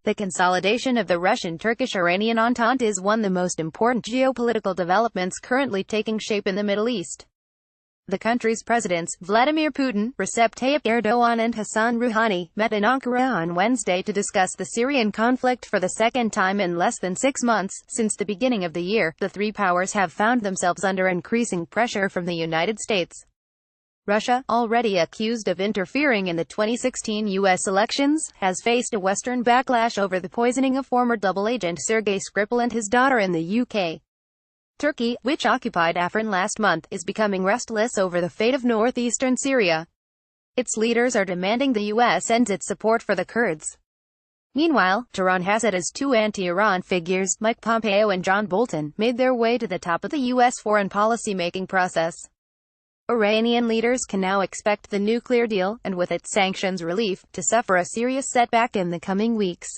The consolidation of the Russian-Turkish-Iranian entente is one of the most important geopolitical developments currently taking shape in the Middle East. The country's presidents, Vladimir Putin, Recep Tayyip Erdogan and Hassan Rouhani, met in Ankara on Wednesday to discuss the Syrian conflict for the second time in less than 6 months. Since the beginning of the year, the three powers have found themselves under increasing pressure from the United States. Russia, already accused of interfering in the 2016 U.S. elections, has faced a Western backlash over the poisoning of former double agent Sergei Skripal and his daughter in the UK. Turkey, which occupied Afrin last month, is becoming restless over the fate of northeastern Syria. Its leaders are demanding the U.S. ends its support for the Kurds. Meanwhile, Tehran has it as two anti-Iran figures, Mike Pompeo and John Bolton, made their way to the top of the U.S. foreign policy-making process. Iranian leaders can now expect the nuclear deal, and with its sanctions relief, to suffer a serious setback in the coming weeks.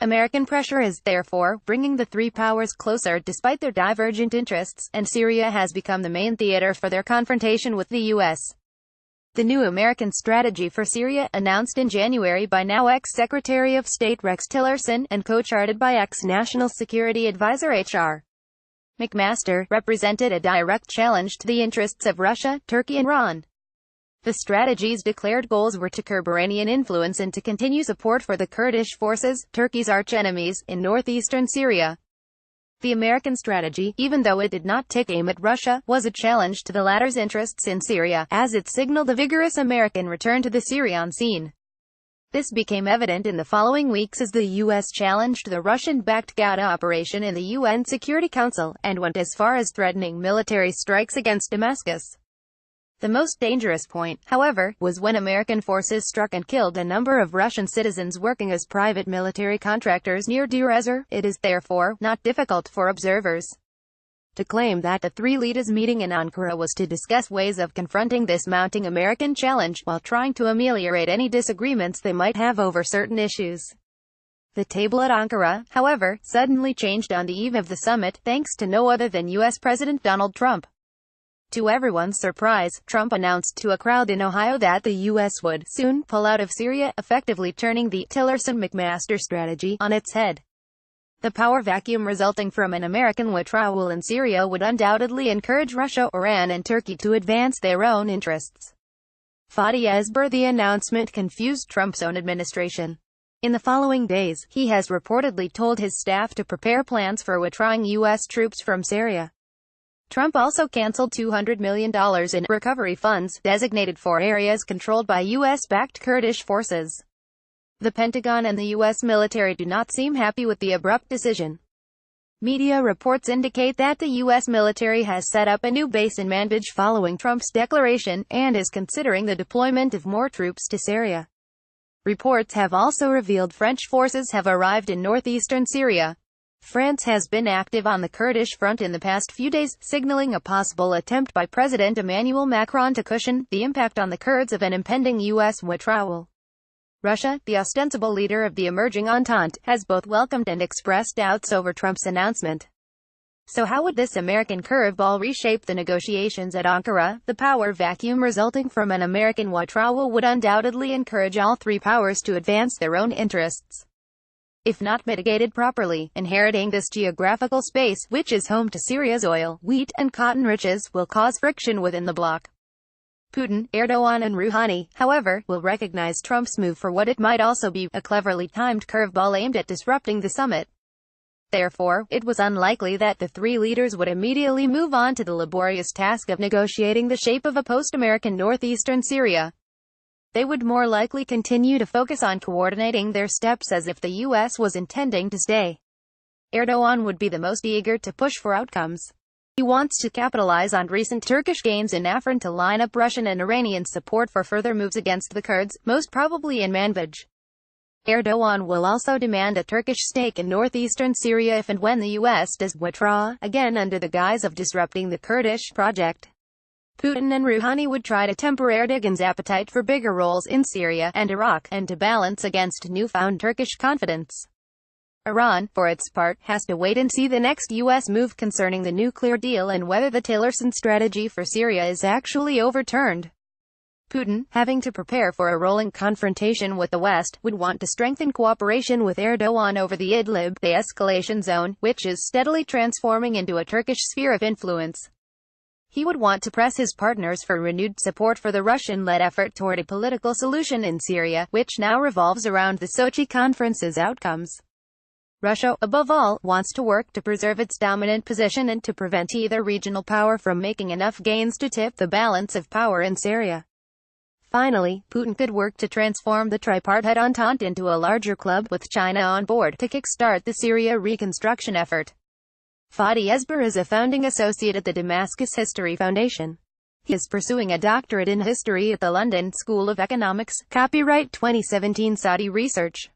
American pressure is, therefore, bringing the three powers closer despite their divergent interests, and Syria has become the main theater for their confrontation with the U.S. The new American strategy for Syria, announced in January by now ex-Secretary of State Rex Tillerson, and co-charted by ex-National Security Advisor H.R. McMaster, represented a direct challenge to the interests of Russia, Turkey and Iran. The strategy's declared goals were to curb Iranian influence and to continue support for the Kurdish forces, Turkey's arch-enemies, in northeastern Syria. The American strategy, even though it did not take aim at Russia, was a challenge to the latter's interests in Syria, as it signaled a vigorous American return to the Syrian scene. This became evident in the following weeks as the U.S. challenged the Russian-backed Ghouta operation in the UN Security Council, and went as far as threatening military strikes against Damascus. The most dangerous point, however, was when American forces struck and killed a number of Russian citizens working as private military contractors near Deir ez-Zor. It is, therefore, not difficult for observers to claim that the three leaders meeting in Ankara was to discuss ways of confronting this mounting American challenge, while trying to ameliorate any disagreements they might have over certain issues. The table at Ankara, however, suddenly changed on the eve of the summit, thanks to no other than U.S. President Donald Trump. To everyone's surprise, Trump announced to a crowd in Ohio that the U.S. would soon pull out of Syria, effectively turning the Tillerson-McMaster strategy on its head. The power vacuum resulting from an American withdrawal in Syria would undoubtedly encourage Russia, Iran and Turkey to advance their own interests. The announcement confused Trump's own administration. In the following days, he has reportedly told his staff to prepare plans for withdrawing U.S. troops from Syria. Trump also canceled $200 million in recovery funds, designated for areas controlled by U.S.-backed Kurdish forces. The Pentagon and the U.S. military do not seem happy with the abrupt decision. Media reports indicate that the U.S. military has set up a new base in Manbij following Trump's declaration, and is considering the deployment of more troops to Syria. Reports have also revealed French forces have arrived in northeastern Syria. France has been active on the Kurdish front in the past few days, signaling a possible attempt by President Emmanuel Macron to cushion the impact on the Kurds of an impending U.S. withdrawal. Russia, the ostensible leader of the emerging entente, has both welcomed and expressed doubts over Trump's announcement. So how would this American curveball reshape the negotiations at Ankara? The power vacuum resulting from an American withdrawal would undoubtedly encourage all three powers to advance their own interests. If not mitigated properly, inheriting this geographical space, which is home to Syria's oil, wheat, and cotton riches, will cause friction within the bloc. Putin, Erdogan and Rouhani, however, will recognize Trump's move for what it might also be, a cleverly timed curveball aimed at disrupting the summit. Therefore, it was unlikely that the three leaders would immediately move on to the laborious task of negotiating the shape of a post-American northeastern Syria. They would more likely continue to focus on coordinating their steps as if the U.S. was intending to stay. Erdogan would be the most eager to push for outcomes. He wants to capitalize on recent Turkish gains in Afrin to line up Russian and Iranian support for further moves against the Kurds, most probably in Manbij. Erdogan will also demand a Turkish stake in northeastern Syria if and when the U.S. does withdraw, again under the guise of disrupting the Kurdish project. Putin and Rouhani would try to temper Erdogan's appetite for bigger roles in Syria and Iraq, and to balance against newfound Turkish confidence. Iran, for its part, has to wait and see the next U.S. move concerning the nuclear deal and whether the Tillerson strategy for Syria is actually overturned. Putin, having to prepare for a rolling confrontation with the West, would want to strengthen cooperation with Erdogan over the Idlib, the escalation zone, which is steadily transforming into a Turkish sphere of influence. He would want to press his partners for renewed support for the Russian-led effort toward a political solution in Syria, which now revolves around the Sochi conference's outcomes. Russia, above all, wants to work to preserve its dominant position and to prevent either regional power from making enough gains to tip the balance of power in Syria. Finally, Putin could work to transform the tripartite entente into a larger club, with China on board, to kickstart the Syria reconstruction effort. Fadi Esber is a founding associate at the Damascus History Foundation. He is pursuing a doctorate in history at the London School of Economics. Copyright 2017 Saudi Research.